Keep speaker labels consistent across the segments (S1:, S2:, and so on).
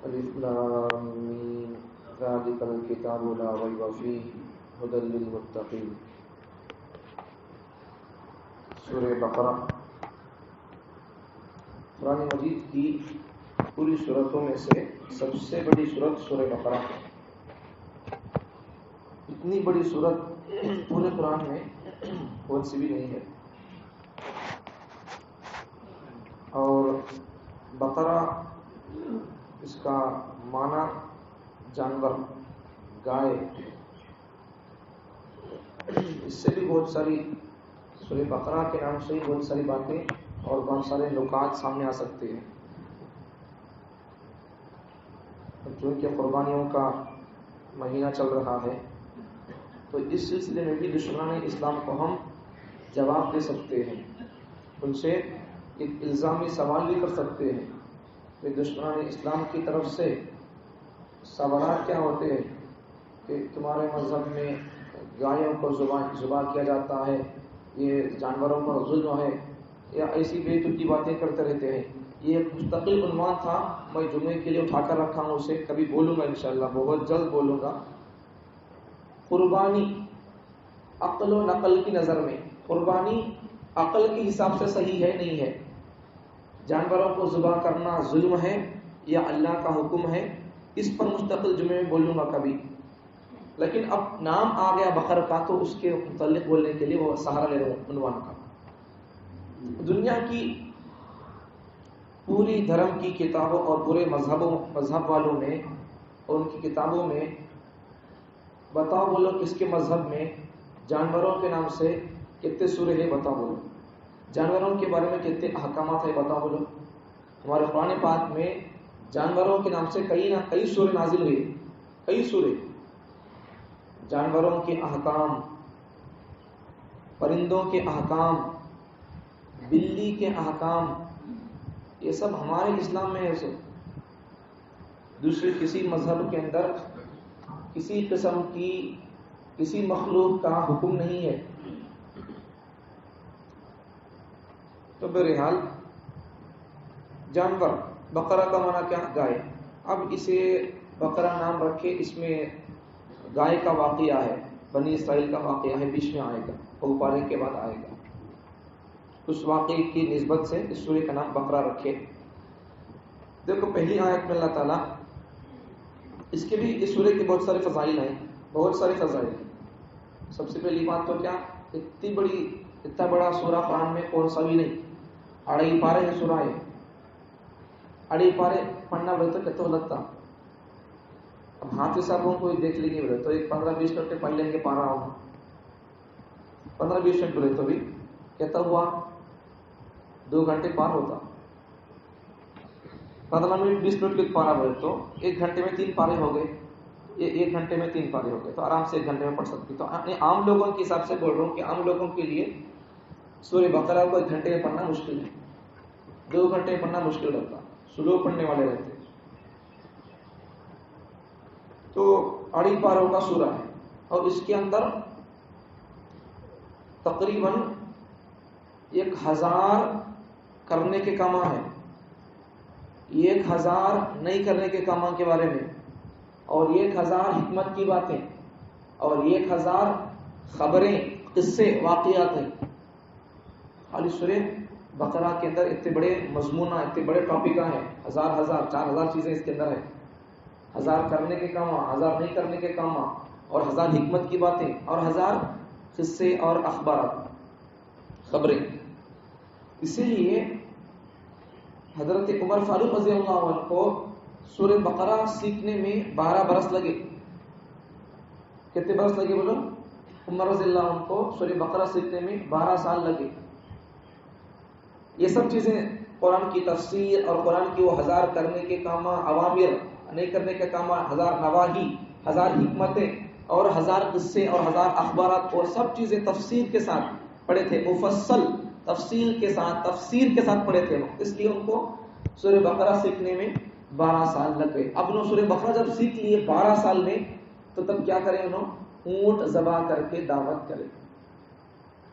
S1: الف لام میم ذالک الکتاب لا ریب فیہ ھدی للمتقین۔ سورہ بقرہ قرآن مجید کی پوری سورتوں میں سے سب سے بڑی سورت سورہ بقرہ ہے۔ اتنی بڑی سورت پورے قرآن میں بہت سی بھی نہیں ہے۔ اور بقرہ اس کا معنی جانور، گائے۔ اس سے بھی بہت ساری سورہ بقرہ کے نام سے ہی بہت ساری باتیں اور بہت سارے نکات سامنے آ سکتے ہیں۔ چونکہ قربانیوں کا مہینہ چل رہا ہے تو اس سلسلے میں بھی دشمنان اسلام کو ہم جواب دے سکتے ہیں، ان سے ایک الزامی سوال بھی کر سکتے ہیں کہ دشمنان اسلام کی طرف سے سوالات کیا ہوتے ہیں کہ تمہارے مذہب میں گایوں کو ذبح کیا جاتا ہے، یہ جانوروں پر ظلم ہے، یا ایسی بے تکی باتیں کرتے رہتے ہیں۔ یہ ایک مستقل عنوان تھا، میں جمعے کے لیے اٹھا کر رکھا ہوں، اسے کبھی بولوں گا انشاءاللہ، بہت جلد بولوں گا۔ قربانی عقل و نقل کی نظر میں قربانی عقل کے حساب سے صحیح ہے نہیں ہے؟ جانوروں کو ذبح کرنا ظلم ہے یا اللہ کا حکم ہے؟ اس پر مستقل جمعے میں بولوں گا کبھی، لیکن اب نام آ گیا بقر کا تو اس کے متعلق بولنے کے لیے وہ سہارا لے رہا ہوں عنوان کا۔ دنیا کی پوری دھرم کی کتابوں اور پورے مذہب والوں نے اور ان کی کتابوں میں بتاؤ بولو کس کے مذہب میں جانوروں کے نام سے کتنے سورے ہیں؟ بتاؤ بولو۔ جانوروں کے بارے میں کتنے احکامات ہیں؟ بتاؤ بولو۔ ہمارے قرآن پاک میں جانوروں کے نام سے کئی سورے نازل ہوئے، کئی سورے۔ جانوروں کے احکام، پرندوں کے احکام، بلی کے احکام، یہ سب ہمارے اسلام میں ہے۔ سب دوسرے کسی مذہب کے اندر کسی قسم کی کسی مخلوق کا حکم نہیں ہے۔ تو بہرحال جانور، بقرہ کا معنی کیا؟ گائے۔ اب اسے بقرہ نام رکھے، اس میں گائے کا واقعہ ہے، بنی اسرائیل کا واقعہ ہے، بیچ میں آئے گا، پارے کے بعد آئے گا۔ اس واقعے کی نسبت سے اس سورے کا نام بقرہ رکھے۔ دیکھو پہلی آیت میں اللہ تعالیٰ، اس کے بھی اس سورے کے بہت سارے فضائل ہیں، بہت سارے فضائل ہیں۔ سب سے پہلی بات تو کیا، اتنا بڑا سورہ قرآن میں کون سا بھی نہیں، 2.5 پارے ہے سورہ ہے۔ 2.5 پارے پڑھنا بولے تو کتنا لگتا؟ اب ہاتھ صاحبوں کو دیکھ لیں گے بولے تو 15-20 منٹ پڑھ لیں گے پارا ہوگا، 15-20 منٹ بولے تو بھی کہتا ہوا 2 گھنٹے پار ہوتا۔ 15 منٹ 20 منٹ کے پارا بولے تو 1 گھنٹے میں 3 پارے ہو گئے، 1 گھنٹے میں 3 پارے ہو گئے، تو آرام سے 1 گھنٹے میں پڑھ سکتی۔ تو عام لوگوں کے حساب سے بول رہا ہوں کہ عام لوگوں کے لیے سورہ بقرہ کو 1 گھنٹے میں پڑھنا مشکل ہے، 2 گھنٹے میں پڑھنا مشکل رہتا، سلو پڑھنے والے رہتے۔ تو 2.5 پاروں کا سورہ ہے، اور اس کے اندر تقریباً 1000 کرنے کے کام ہے، 1000 نہیں کرنے کے کاموں کے بارے میں، اور 1000 حکمت کی باتیں، اور 1000 خبریں، قصے، واقعات ہیں۔ خالی سورہ بقرہ کے اندر اتنے بڑے مضمون، اتنے بڑے ٹاپک ہیں، 4000 چیزیں اس کے اندر ہیں۔ 1000 کرنے کے کام، 1000 نہیں کرنے کے کام، اور 1000 حکمت کی باتیں، اور 1000 قصے اور اخبارات، خبریں۔ اسی لیے حضرت عمر فاروق رضی اللہ عنہ کو سورہ بقرہ سیکھنے میں 12 برس لگے۔ کتنے برس لگے بولو؟ عمر رضی اللہ عنہ کو سورہ بقرہ سیکھنے میں 12 سال لگے۔ یہ سب چیزیں قرآن کی تفسیر اور قرآن کی وہ 1000 کرنے کے کام، اوامر نہیں کرنے کے کام، 1000 نواہی، 1000 حکمتیں، اور 1000 قصے اور 1000 اخبارات، اور سب چیزیں تفسیر کے ساتھ پڑھے تھے، مفصل تفصیل کے ساتھ پڑھے تھے، اس لیے ان کو سورہ بقرہ سیکھنے میں 12 سال لگ گئے۔ اب انہوں سورہ بقرہ جب سیکھ لیے 12 سال میں، تو تب کیا کریں؟ انہوں اونٹ ذبح کر کے دعوت کریں۔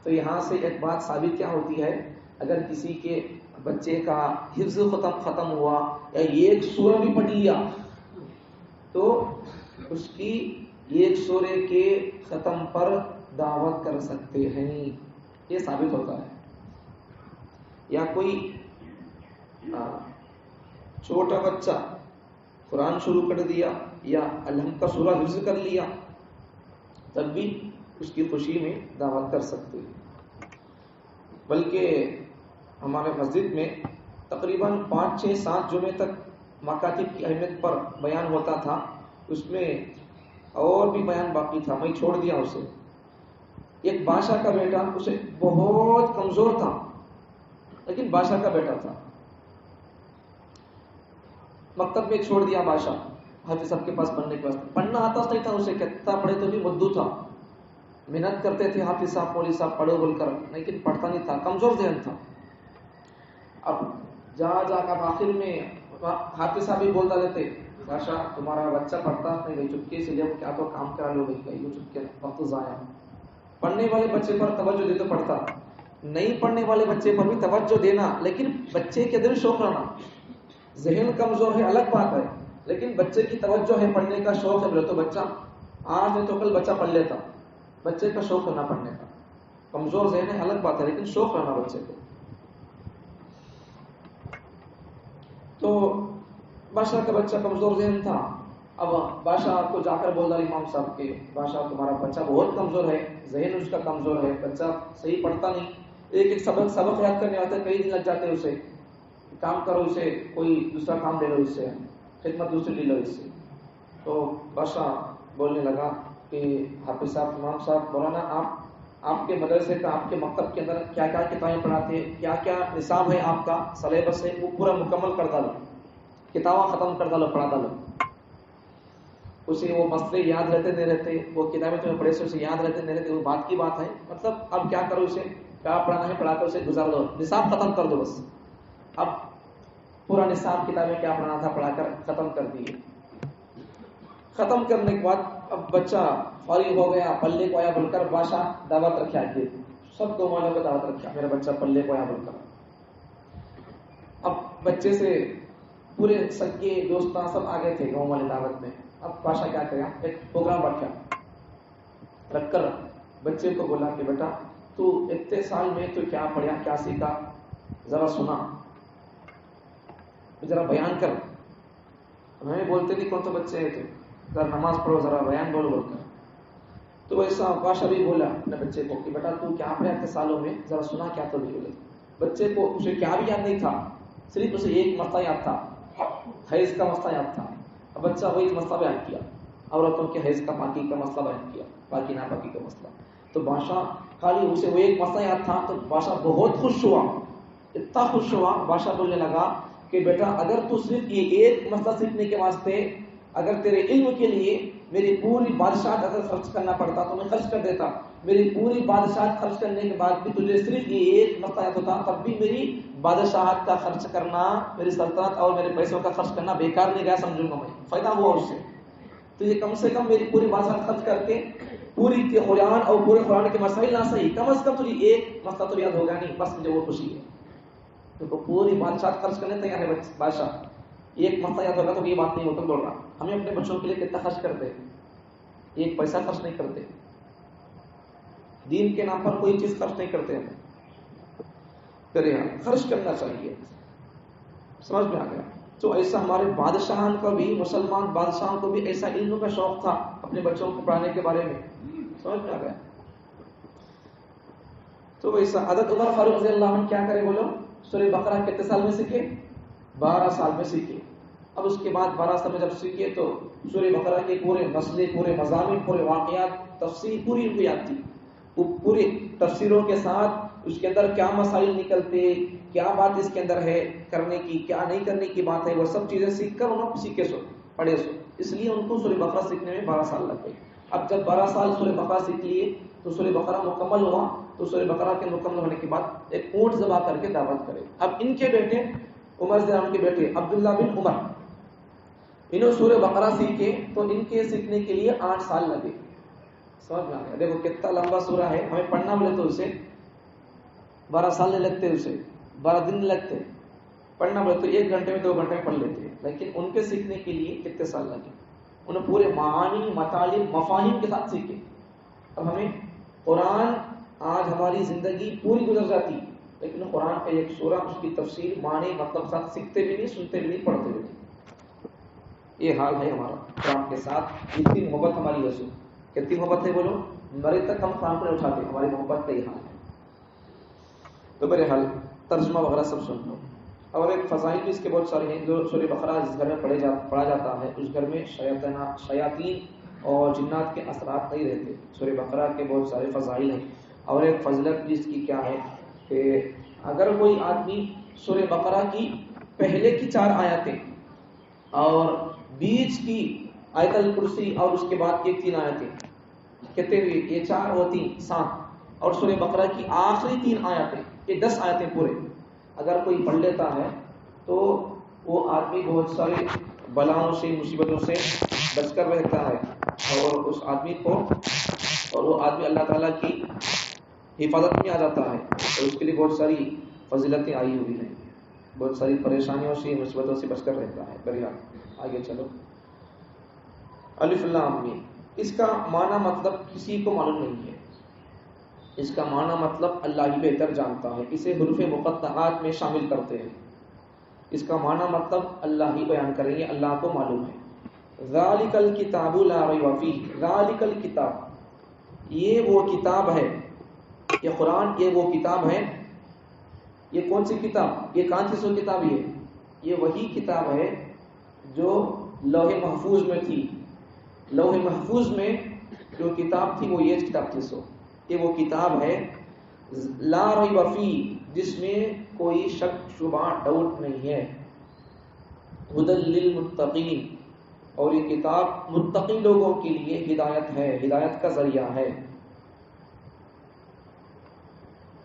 S1: تو یہاں سے ایک بات ثابت کیا ہوتی ہے، اگر کسی کے بچے کا حفظ ختم ہوا یا ایک سورہ بھی پڑھ لیا تو اس کی ایک سورے کے ختم پر دعوت کر سکتے ہیں، یہ ثابت ہوتا ہے. یا کوئی چھوٹا بچہ قرآن شروع کر دیا یا الحمد کا سورہ حفظ کر لیا، تب بھی اس کی خوشی میں دعوت کر سکتے ہیں. بلکہ ہمارے مسجد میں تقریباً 5 6 7 جمعے تک مکاتب کی اہمیت پر بیان ہوتا تھا. اس میں اور بھی بیان باقی تھا، میں چھوڑ دیا اسے. ایک بادشاہ کا بیٹا، اسے بہت کمزور تھا لیکن بادشاہ کا بیٹا تھا. مکتب میں چھوڑ دیا بادشاہ حافظ صاحب کے پاس پڑھنے کے واسطے. پڑھنا آتا نہیں تھا اسے، کتنا پڑھے تو بھی بدو تھا. محنت کرتے تھے حافظ صاحب مولوی صاحب پڑھو بول کر، لیکن پڑھتا نہیں تھا، کمزور ذہن تھا. اب جا کر آخر میں حافظ صاحب بھی بولتا رہتے، بادشاہ تمہارا بچہ پڑھتا نہیں بھائی، چپکے سے جب کیا تو کام کرا لو بھائی، یہ چپکے وقت ضائع. پڑھنے والے بچے پر توجہ دے تو پڑھتا، نہیں پڑھنے والے بچے پر بھی توجہ دینا، لیکن بچے کے دل شوق رہنا. ذہن کمزور ہے الگ بات ہے، لیکن بچے کی توجہ ہے، پڑھنے کا شوق ہے بولے تو بچہ آج نہیں تو کل بچہ پڑھ لیتا. بچے کا شوق ہونا پڑھنے کا. کمزور ذہن ہے الگ بات ہے، لیکن شوق رہنا بچے کو. تو بادشاہ کا بچہ کمزور ذہن تھا. اب بادشاہ کو جا کر بول رہا امام صاحب کے، بادشاہ تمہارا بچہ بہت کمزور ہے، ذہن اس کا کمزور ہے، بچہ صحیح پڑھتا نہیں، ایک سبق یاد کرنے آتا ہے، کئی دن لگ جاتے ہیں اسے. کام کرو اسے، کوئی دوسرا کام لے لو اس سے، خدمت دوسری لے لو اس سے. تو بادشاہ بولنے لگا کہ حافظ صاحب، امام صاحب، مولانا آپ کے مدرسے کا، آپ کے مکتب کے اندر کیا کیا کتابیں پڑھاتے ہیں، کیا کیا نصاب ہے آپ کا، سلیبس ہے، وہ پورا مکمل کر ڈالو، کتابیں ختم کر ڈالو، پڑھا ڈالو. اسے وہ مسئلے یاد رہتے نہیں رہتے، وہ کتابیں تمہیں پڑھے سے اسے یاد رہتے نہیں رہتے، وہ بات کی بات ہے. مطلب اب کیا کرو، اسے کیا پڑھانا ہے پڑھا کر اسے گزار دو، نصاب ختم کر دو بس. اب پورا نصاب کتابیں کیا پڑھانا تھا پڑھا کر ختم کر دیے. ختم کرنے کے بعد اب بچہ فارغ ہو گیا، پلے کو آیا بول کر بادشاہ دعوت رکھا ہے، سب گاؤں والوں کو دعوت رکھا، میرا بچہ پلے کو آیا بول کر. اب بچے سے پورے سکے دوستاں سب آگے تھے گاؤں والے دعوت میں. اب بادشاہ کیا کرا، ایک پروگرام رکھ کر بچے کو بولا کہ بیٹا تو اتنے سال میں تو کیا پڑھا، کیا سیکھا، ذرا سنا، ذرا بیان کر. ہمیں بولتے نہیں کون سا بچے ہیں تو ذرا نماز پڑھو، ذرا بیان بولو بول کر. تو ایسا بادشاہ بھی بولا اپنے بچے کو کہ بیٹا تو کیا پڑھا اتنے سالوں میں، ذرا سنا کیا تو نہیں بولے. بچے کو اسے کیا بھی یاد نہیں تھا، صرف اسے ایک مسئلہ یاد تھا، حیض کا مسئلہ یاد تھا. اب بچہ وہی مسئلہ بیان کیا، عورتوں کے حیض کا پاکی کا مسئلہ بیان کیا، پاکی ناپاکی کا مسئلہ. تو بادشاہ خالی اسے وہ ایک مسئلہ یاد تھا تو بادشاہ بہت خوش ہوا، اتنا خوش ہوا. بادشاہ بولنے لگا کہ بیٹا اگر تو صرف یہ ایک مسئلہ سیکھنے کے واسطے، اگر تیرے علم کے لیے میری پوری بادشاہت اگر خرچ کرنا پڑتا تو میں خرچ کر دیتا. میری پوری بادشاہت خرچ کرنے کے بعد بھی تجھے صرف یہ ایک مسئلہ یاد ہوتا، تب بھی میری بادشاہت کا خرچ کرنا، میری سلطنت اور میرے پیسوں کا خرچ کرنا بیکار نہیں گیا سمجھوں گا میں، فائدہ ہوا اس سے. تو یہ کم سے کم میری پوری بادشاہت خرچ کر کے پوری قرآن اور پورے قرآن کے مسائل نہ صحیح، کم از کم تجھے ایک مسئلہ تو یاد ہوگا نہیں، بس مجھے وہ خوشی ہے. تو پوری بادشاہت خرچ کرنے تیار ہے بادشاہ، ایک مسئلہ یاد ہوگا تو یہ بات نہیں ہوتا بول رہا. ہمیں اپنے بچوں کے لیے کتنا خرچ کرتے ہیں، ایک پیسہ خرچ نہیں کرتے، دین کے نام پر کوئی چیز خرچ نہیں کرتے. ہمیں کرے خرچ کرنا چاہیے. سمجھ میں آ گیا. تو ایسا ہمارے بادشاہان کا بھی، مسلمان بادشاہوں کو بھی ایسا علم کا شوق تھا اپنے بچوں کو پڑھانے کے بارے میں. سمجھ میں آ گیا. تو ایسا حضرت عمر فاروق رضی اللہ عنہ کیا کرے بولو، سورہ بقرہ کتنے سال میں سیکھے، 12 سال میں سیکھے. اب اس کے بعد 12 سال میں جب سیکھے تو سورہ بقرہ کے پورے مسئلے، پورے مضامین، پورے واقعات، تفسیر پوری ان کو یاد تھی. وہ پوری تفسیروں کے ساتھ اس کے اندر کیا مسائل نکلتے، کیا بات اس کے اندر ہے کرنے کی، کیا نہیں کرنے کی بات ہے، وہ سب چیزیں سیکھ کر انہوں نے سیکھے پڑھے. اس لیے ان کو سورہ بقرہ سیکھنے میں 12 سال لگ گئے. اب جب 12 سال سورہ بقرہ سیکھ لیے تو سورہ بقرہ مکمل ہوا. تو سورہ بقرہ کے مکمل ہونے کے بعد ایک اونٹ ذبح کر کے دعوت کرے. اب ان کے بیٹے عمر رضی اللہ عنہ کے بیٹے عبداللہ بن عمر، انہوں سورہ بقرہ سیکھے تو ان کے سیکھنے کے لیے 8 سال لگے. سمجھ میں آ گیا. دیکھو کتنا لمبا سورہ ہے، ہمیں پڑھنا بولے تو اسے 12 سال نہیں لگتے، اسے 12 دن نہیں لگتے. پڑھنا بولے تو 1 گھنٹے میں 2 گھنٹے میں پڑھ لیتے ہیں، لیکن ان کے سیکھنے کے لیے کتنے سال لگے. انہیں پورے معانی، مطالب، مفاہیم کے ساتھ سیکھے. اب ہمیں قرآن آج ہماری زندگی پوری گزر جاتی، لیکن قرآن کا ایک سورہ، اس کی تفسیر، معنی، مطلب ساتھ سیکھتے بھی نہیں، سنتے بھی نہیں، پڑھتے بھی نہیں. یہ حال ہے ہمارا قرآن کے ساتھ. اتنی محبت ہماری ہے. کتنی محبت ہے بولو؟ مرے تک ہم قرآن کو نہیں اٹھاتے. ہماری محبت کا یہ حال ہے. تو بہرحال ترجمہ وغیرہ سب سن لو. اور ایک فضائل بھی اس کے بہت سارے ہیں. جو سورہ بقرہ جس گھر میں پڑھا جاتا ہے اس گھر میں شیاطین اور جنات کے اثرات نہیں رہتے. سورہ بقرہ کے بہت سارے فضائل ہیں. اور ایک فضلت بھی اس کی کیا ہے کہ اگر کوئی آدمی سورہ بقرہ کی پہلے کی 4 آیتیں اور بیچ کی آیت الکرسی اور اس کے بعد کی 3 آیتیں کہتے ہوئے، یہ 4 ہوتی 7، اور سورہ بقرہ کی آخری 3 آیتیں، یہ 10 آیتیں پورے اگر کوئی پڑھ لیتا ہے تو وہ آدمی بہت ساری بلاؤں سے، مصیبتوں سے بچ کر رہتا ہے. اور اس آدمی کو، اور وہ آدمی اللہ تعالیٰ کی حفاظت میں آ جاتا ہے. اور اس کے لیے بہت ساری فضیلتیں آئی ہوئی ہیں. بہت ساری پریشانیوں سے، مصیبتوں سے بچ کر رہتا ہے. بہرحال آگے چلو. الف لام میم، اس کا معنی مطلب کسی کو معلوم نہیں ہے. اس کا معنی مطلب اللہ ہی بہتر جانتا ہے. اسے حروف مقطعات میں شامل کرتے ہیں. اس کا معنی مطلب اللہ ہی بیان کریں گے، اللہ کو معلوم ہے. ذالک الکتاب لا ریب فیہ، ذالک الکتاب، یہ وہ کتاب ہے، یہ قرآن یہ وہ کتاب ہے. یہ کون سی کتاب؟ یہ کون سی سو کتاب؟ یہ وہی کتاب ہے جو لوح محفوظ میں تھی. لوح محفوظ میں جو کتاب تھی وہ یہ کتاب تھی. یہ وہ کتاب ہے لا ریب فیہ، جس میں کوئی شک شبہ ڈاؤٹ نہیں ہے. ھدی للمتقین، اور یہ کتاب متقی لوگوں کے لیے ہدایت ہے، ہدایت کا ذریعہ ہے.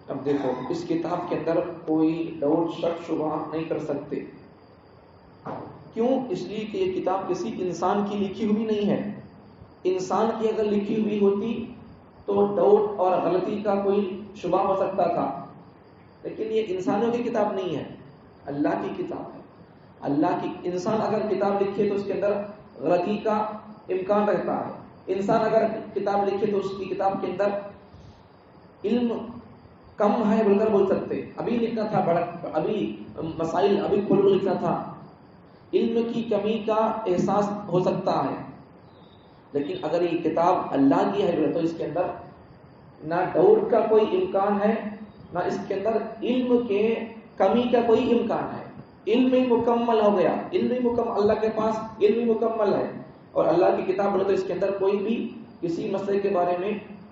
S1: اب دیکھو اس کتاب کے اندر کوئی ڈاؤٹ، شک شبہ نہیں کر سکتے. کیوں؟ اس لیے کہ یہ کتاب کسی انسان کی لکھی ہوئی نہیں ہے. انسان کی اگر لکھی ہوئی ہوتی تو ڈاؤٹ اور غلطی کا کوئی شبہ ہو سکتا تھا، لیکن یہ انسانوں کی کتاب نہیں ہے، اللہ کی کتاب ہے. اللہ کی، انسان اگر کتاب لکھے تو اس کے اندر غلطی کا امکان رہتا ہے. انسان اگر کتاب لکھے تو اس کی کتاب کے اندر علم کم ہے بول کر بول سکتے، ابھی لکھنا تھا ابھی مسائل ابھی کھول کر لکھنا تھا، علم کی کمی کا احساس ہو سکتا ہے. لیکن اگر یہ کتاب اللہ کی ہے تو اس کے اندر نہ ڈاؤٹ کا کوئی امکان ہے، نہ اس کے اندر علم کے کمی کا کوئی امکان ہے. علم ہی مکمل ہو گیا، علم ہی مکمل، اللہ کے پاس علم ہی مکمل ہے. اور اللہ کی کتاب بولے تو اس کے اندر کوئی بھی کسی مسئلے کے بارے میں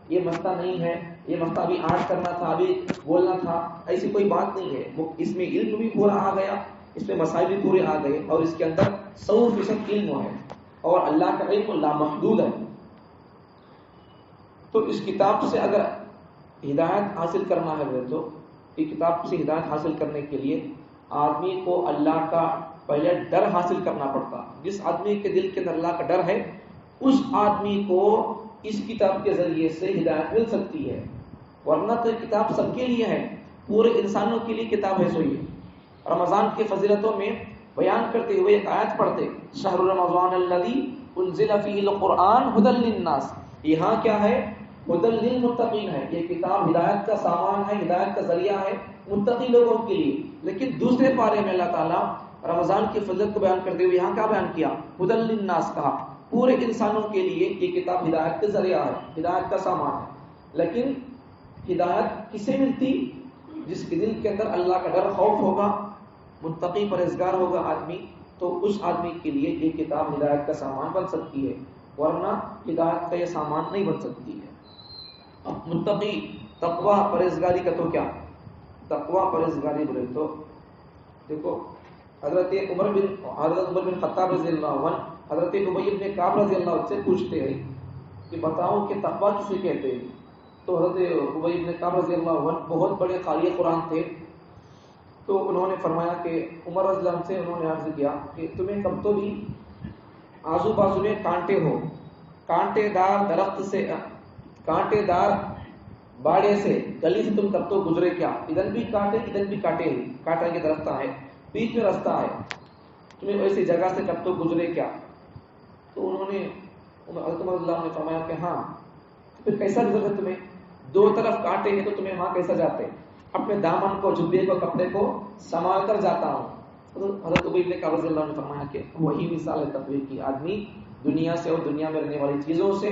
S1: یہ مسئلہ نہیں ہے، یہ مسئلہ ابھی آج کرنا تھا، ابھی بولنا تھا، ایسی کوئی بات نہیں ہے. اس میں علم بھی پورا آ گیا، اس میں مسائل بھی پورے آ گئے، اور اس کے اندر 100% علم ہے. اور اللہ کا علم لامحدود ہے. تو اس کتاب سے اگر ہدایت حاصل کرنا ہے تو یہ کتاب سے ہدایت حاصل کرنے کے لیے آدمی کو اللہ کا پہلے ڈر حاصل کرنا پڑتا. جس آدمی کے دل کے اندر اللہ کا ڈر ہے اس آدمی کو اس کتاب کے ذریعے سے ہدایت مل سکتی ہے. ورنہ تو یہ کتاب سب کے لیے ہے، پورے انسانوں کے لیے کتاب ہے. سوئی رمضان کی فضیلتوں میں بیان کرتے ہوئے ایک آیت پڑھتے، شہر رمضان الذی انزل فیہ القرآن ھدی للناس. یہاں کیا ہے؟ ھدی للمتقین ہے. یہ کتاب ہدایت کا سامان ہے، ہدایت کا ذریعہ ہے متقی لوگوں کے لیے. لیکن دوسرے پارے میں اللہ تعالیٰ رمضان کی فضیلت کو بیان کرتے ہوئے یہاں کیا بیان کیا؟ ھدی للناس کہا. پورے انسانوں کے لیے یہ کتاب ہدایت کا ذریعہ ہے، ہدایت کا سامان ہے. لیکن ہدایت کسے ملتی؟ جس کے دل کے اندر اللہ کا ڈر، خوف ہوگا، متقی پرہیزگار ہوگا آدمی، تو اس آدمی کے لیے یہ کتاب ہدایت کا سامان بن سکتی ہے. ورنہ ہدایت کا یہ سامان نہیں بن سکتی ہے. متقی، تقوی، پرہیزگاری کا تو کیا؟ تقوی پرہیزگاری بولے تو دیکھو حضرت عمر بن خطاب رضی اللہ عنہ حضرت ابی بن کعب رضی اللہ عنہ سے پوچھتے ہیں کہ بتاؤ کہ تقوی کسے کہتے ہیں. تو حضرت ابی بن کعب رضی اللہ عنہ بہت بڑے قاری قرآن تھے. تو انہوں نے فرمایا کہ عمر رضی اللہ عنہ سے انہوں نے عرض کیا کہ تمہیں کب تو بھی آزو بازو میں کانٹے ہو، کانٹے دار درخت سے، کانٹے دار باڑے سے، گلی سے تم کب تو گزرے کیا؟ ادھر بھی کانٹے ادھر بھی کانٹے، کانٹے کے درخت ہے، بیچ میں راستہ ہے، تمہیں ایسی جگہ سے کب تو گزرے کیا؟ تو انہوں نے حضرت عمر رضی اللہ عنہ نے فرمایا کہ ہاں پھر کیسا گزر ہے تمہیں؟ دو طرف کانٹے ہیں تو تمہیں وہاں کیسا جاتے؟ اپنے دامن کو، جبے کو، کپڑے کو سنبھال کر جاتا ہوں. حضرت عبید نے رضی اللہ عنہ نے فرمایا کہ وہی مثال ہے تقوی کی. آدمی دنیا سے اور دنیا میں رہنے والی چیزوں سے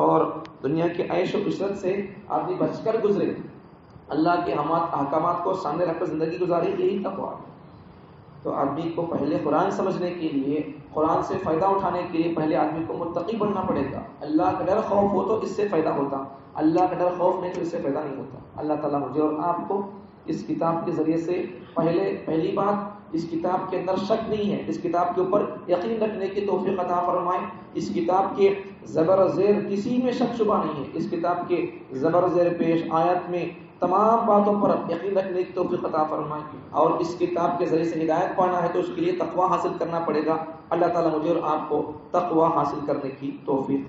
S1: اور دنیا کے عیش و عشرت سے آدمی بچ کر گزرے، اللہ کے احکامات کو سامنے رکھ کر زندگی گزارے، یہی تقویٰ ہے. تو آدمی کو پہلے قرآن سمجھنے کے لیے، قرآن سے فائدہ اٹھانے کے لیے پہلے آدمی کو متقی بننا پڑے گا. اللہ کا ڈر خوف ہو تو اس سے فائدہ ہوتا، اللہ کا ڈر خوف نہیں تو اس سے فائدہ نہیں ہوتا. اللہ تعالیٰ مجھے اور آپ کو اس کتاب کے ذریعے سے پہلی بات، اس کتاب کے اندر شک نہیں ہے، اس کتاب کے اوپر یقین رکھنے کی توفیق عطا فرمائے. اس کتاب کے زبر و زیر کسی میں شک شبہ نہیں ہے. اس کتاب کے زبر و زیر پیش آیت میں تمام باتوں پر یقین رکھنے کی توفیق عطا فرمائے. اور اس کتاب کے ذریعے سے ہدایت پانا ہے تو اس کے لیے تقویٰ حاصل کرنا پڑے گا. اللہ تعالیٰ مجھے اور آپ کو تقویٰ حاصل کرنے کی توفیق